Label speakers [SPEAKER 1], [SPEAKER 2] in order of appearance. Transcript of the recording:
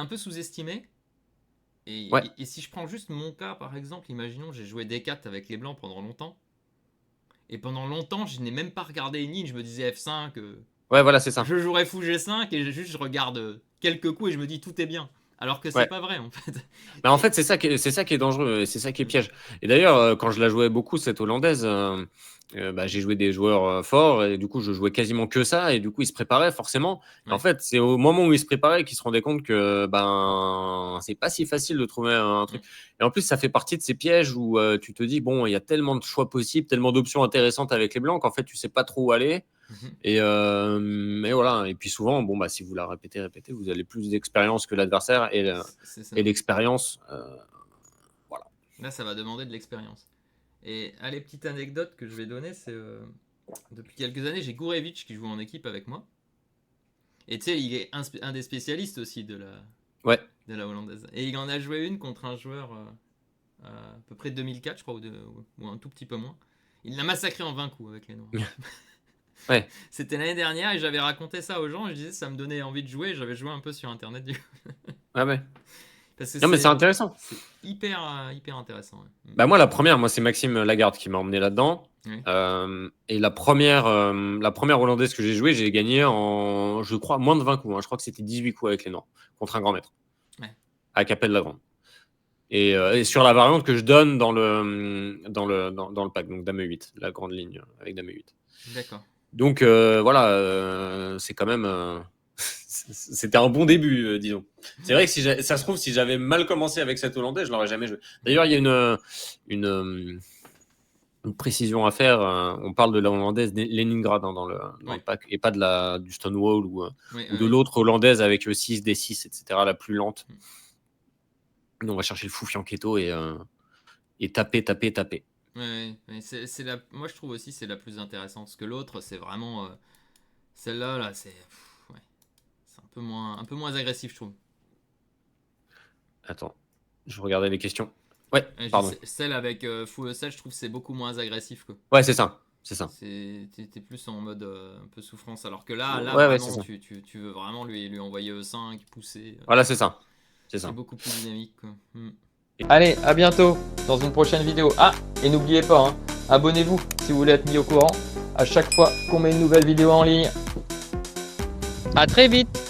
[SPEAKER 1] un peu sous-estimé.
[SPEAKER 2] Ouais.
[SPEAKER 1] Et si je prends juste mon cas, par exemple, imaginons j'ai joué D4 avec les blancs pendant longtemps. Et pendant longtemps, je n'ai même pas regardé une ligne, je me disais F5,
[SPEAKER 2] Ouais, voilà, c'est ça.
[SPEAKER 1] je jouerais fou G5 et juste je regarde quelques coups et je me dis tout est bien. Alors que c'est
[SPEAKER 2] Ouais.
[SPEAKER 1] pas vrai en fait.
[SPEAKER 2] Mais en
[SPEAKER 1] Et...
[SPEAKER 2] fait, c'est ça qui est dangereux, c'est ça qui est piège. Et d'ailleurs, quand je la jouais beaucoup, cette hollandaise, bah, j'ai joué des joueurs forts et du coup, je jouais quasiment que ça. Et du coup, ils se préparaient forcément. Et en
[SPEAKER 1] Ouais.
[SPEAKER 2] fait, c'est au moment où ils se préparaient qu'ils se rendaient compte que ben, c'est pas si facile de trouver un
[SPEAKER 1] Mm.
[SPEAKER 2] truc. Et en plus, ça fait partie de ces pièges où tu te dis, bon, il y a tellement de choix possibles, tellement d'options intéressantes avec les blancs qu'en fait, tu sais pas trop où aller.
[SPEAKER 1] Mhm.
[SPEAKER 2] Et voilà. Et puis souvent, bon, bah, si vous la répétez, vous avez plus d'expérience que l'adversaire
[SPEAKER 1] C'est ça.
[SPEAKER 2] et l'expérience. Voilà.
[SPEAKER 1] Là, ça va demander de l'expérience. Et allez, petite anecdote que je vais donner, c'est depuis quelques années, j'ai Gurevich qui joue en équipe avec moi. Et tu sais, il est un des spécialistes aussi
[SPEAKER 2] Ouais.
[SPEAKER 1] de la hollandaise. Et il en a joué une contre un joueur à peu près de 2004, je crois, ou un tout petit peu moins. Il l'a massacré en 20 coups avec les Noirs.
[SPEAKER 2] Ouais.
[SPEAKER 1] C'était l'année dernière et j'avais raconté ça aux gens et je disais ça me donnait envie de jouer. J'avais joué un peu sur internet du coup.
[SPEAKER 2] Ah ouais.
[SPEAKER 1] Parce que
[SPEAKER 2] Non, mais c'est intéressant.
[SPEAKER 1] c'est hyper intéressant. Ouais.
[SPEAKER 2] Bah, moi, c'est Maxime Lagarde qui m'a emmené là-dedans.
[SPEAKER 1] Ouais.
[SPEAKER 2] Et la première hollandaise que j'ai jouée, j'ai gagné en, je crois, moins de 20 coups. Hein. Je crois que c'était 18 coups avec les Noirs contre un grand maître
[SPEAKER 1] Ouais.
[SPEAKER 2] à Capelle la Grande. Et sur la variante que je donne dans le pack, donc Dame 8, la grande ligne avec Dame 8.
[SPEAKER 1] D'accord.
[SPEAKER 2] Donc voilà, c'est quand même. C'était un bon début, disons. C'est vrai que ça se trouve, si j'avais mal commencé avec cette hollandaise, je l'aurais jamais joué. D'ailleurs, il y a une précision à faire. On parle de la hollandaise Leningrad dans le
[SPEAKER 1] Ouais.
[SPEAKER 2] pack et pas du Stonewall
[SPEAKER 1] Ouais,
[SPEAKER 2] ou de
[SPEAKER 1] ouais.
[SPEAKER 2] l'autre hollandaise avec 6, D6, etc., la plus lente. Nous, on va chercher le fou fianchetto et taper.
[SPEAKER 1] Ouais, moi je trouve aussi c'est la plus intéressante parce que l'autre c'est vraiment celle-là là ouais, c'est un peu moins agressif je trouve.
[SPEAKER 2] Attends, je regardais les questions. Ouais, pardon.
[SPEAKER 1] Celle avec full ESL je trouve c'est beaucoup moins agressif quoi.
[SPEAKER 2] Ouais, c'est ça. C'est ça.
[SPEAKER 1] T'es plus en mode un peu souffrance alors que là
[SPEAKER 2] Ouais, c'est
[SPEAKER 1] vraiment
[SPEAKER 2] ça.
[SPEAKER 1] tu veux vraiment lui envoyer E5, pousser.
[SPEAKER 2] Voilà, c'est ça. C'est
[SPEAKER 1] C'est
[SPEAKER 2] ça.
[SPEAKER 1] beaucoup plus dynamique quoi.
[SPEAKER 3] Allez, à bientôt dans une prochaine vidéo. Ah, et n'oubliez pas, hein, abonnez-vous si vous voulez être mis au courant à chaque fois qu'on met une nouvelle vidéo en ligne. À très vite!